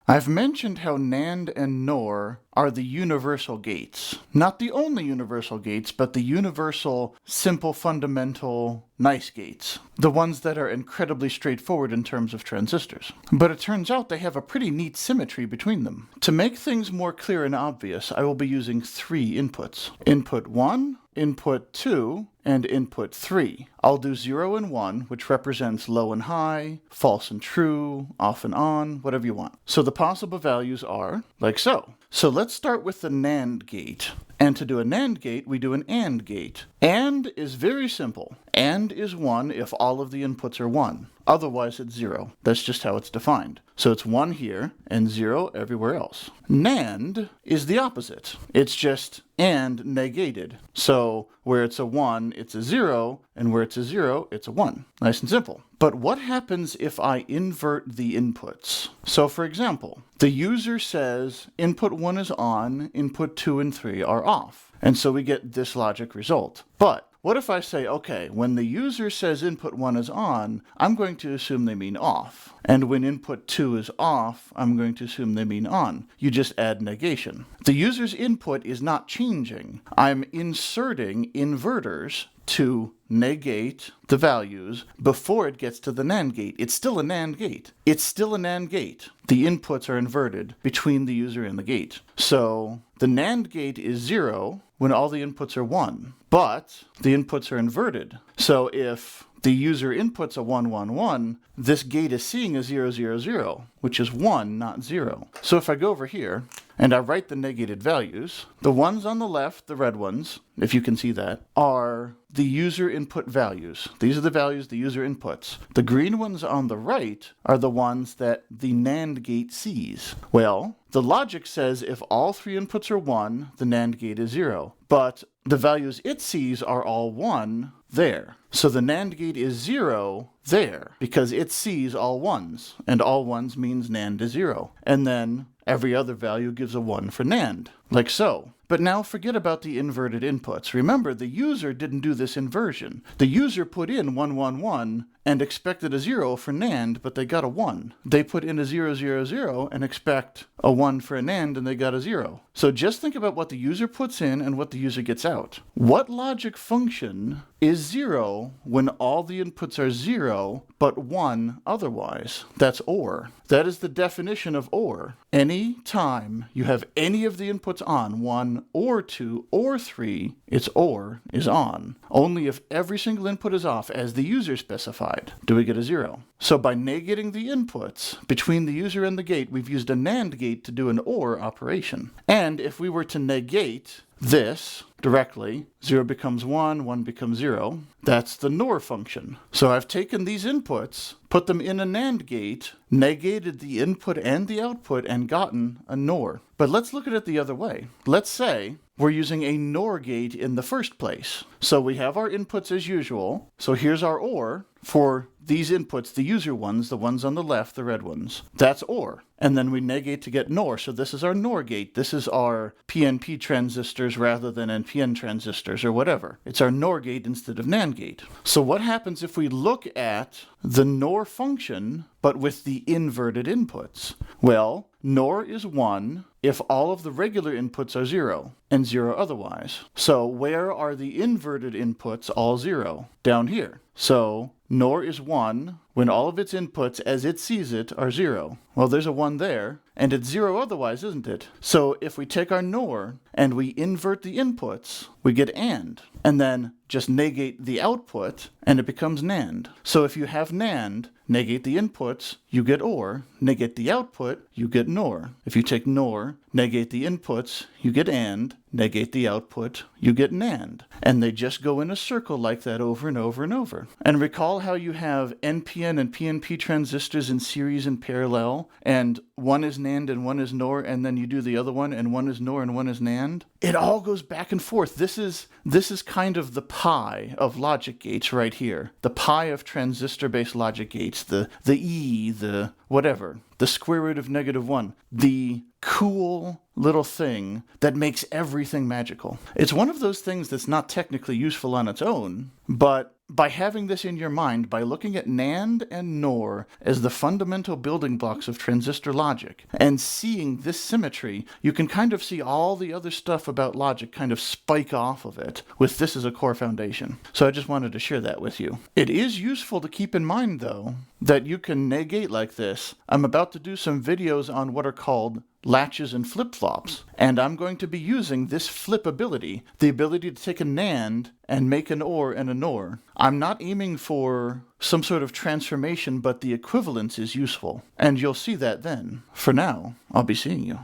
I've mentioned how NAND and NOR are the universal gates. Not the only universal gates, but the universal, simple, fundamental, nice gates. The ones that are incredibly straightforward in terms of transistors. But it turns out they have a pretty neat symmetry between them. To make things more clear and obvious, I will be using three inputs. Input 1, input 2, and input 3. I'll do 0 and 1, which represents low and high, false and true, off and on, whatever you want. So the possible values are like so. So let's start with the NAND gate. And to do a NAND gate, we do an AND gate. AND is very simple. AND is 1 if all of the inputs are 1. Otherwise, it's 0. That's just how it's defined. So it's 1 here and 0 everywhere else. NAND is the opposite. It's just AND negated. So where it's a 1, it's a 0, and where it's a 0, it's a 1. Nice and simple. But what happens if I invert the inputs? So for example, the user says input 1 is on, input 2 and 3 are off. And so we get this logic result. But what if I say, okay, when the user says input 1 is on, I'm going to assume they mean off. And when input 2 is off, I'm going to assume they mean on. You just add negation. The user's input is not changing. I'm inserting inverters to negate the values before it gets to the NAND gate. It's still a NAND gate. It's still a NAND gate. The inputs are inverted between the user and the gate. So the NAND gate is 0 when all the inputs are 1, but the inputs are inverted. So if the user inputs a 1, 1, 1, this gate is seeing a 0, 0, 0, which is 1, not 0. So if I go over here and I write the negated values, the ones on the left, the red ones, if you can see that, are the user input values. These are the values the user inputs. The green ones on the right are the ones that the NAND gate sees. Well, the logic says if all three inputs are 1, the NAND gate is 0. But the values it sees are all 1 there. So the NAND gate is 0 there because it sees all 1s, and all 1s means NAND is 0. And then every other value gives a 1 for NAND, like so. But now forget about the inverted inputs. Remember, the user didn't do this inversion. The user put in 1, 1, 1 and expected a 0 for NAND, but they got a 1. They put in a 0, 0, 0 and expect a 1 for a NAND, and they got a 0. So just think about what the user puts in and what the user gets out. What logic function is 0 when all the inputs are 0, but 1 otherwise? That's OR. That is the definition of OR. Any time you have any of the inputs on, 1 or 2 or 3, its OR is on. Only if every single input is off, as the user specified, do we get a 0. So by negating the inputs between the user and the gate, we've used a NAND gate to do an OR operation. And if we were to negate this directly, 0 becomes 1, 1 becomes 0. That's the NOR function. So I've taken these inputs, put them in a NAND gate, negated the input and the output, and gotten a NOR. But let's look at it the other way. Let's say we're using a NOR gate in the first place. So we have our inputs as usual. So here's our OR for these inputs, the user ones, the ones on the left, the red ones. That's OR. And then we negate to get NOR. So this is our NOR gate. This is our PNP transistors rather than NPN transistors or whatever. It's our NOR gate instead of NAND gate. So what happens if we look at the NOR function, but with the inverted inputs? Well, NOR is 1 if all of the regular inputs are 0 and 0 otherwise. So where are the inverted inputs all 0? Down here. So NOR is 1 when all of its inputs as it sees it are 0. Well, there's a 1 there, and it's 0 otherwise, isn't it? So if we take our NOR and we invert the inputs, we get AND. And then just negate the output, and it becomes NAND. So if you have NAND, negate the inputs, you get OR. Negate the output, you get NOR. If you take NOR, negate the inputs, you get AND. Negate the output, you get NAND. And they just go in a circle like that over and over and over. And recall how you have NPN and PNP transistors in series and parallel, and one is NAND and one is NOR, and then you do the other one, and one is NOR and one is NAND? It all goes back and forth. This is kind of the pie of logic gates right here. The pie of transistor-based logic gates, the E, the whatever. the square root of -1, the cool little thing that makes everything magical. It's one of those things that's not technically useful on its own, but by having this in your mind, by looking at NAND and NOR as the fundamental building blocks of transistor logic, and seeing this symmetry, you can kind of see all the other stuff about logic kind of spike off of it, with this as a core foundation. So I just wanted to share that with you. It is useful to keep in mind, though, that you can negate like this. I'm about to do some videos on what are called latches and flip-flops, and I'm going to be using this flip ability, the ability to take a NAND and make an OR and a NOR. I'm not aiming for some sort of transformation, but the equivalence is useful, and you'll see that then. For now, I'll be seeing you.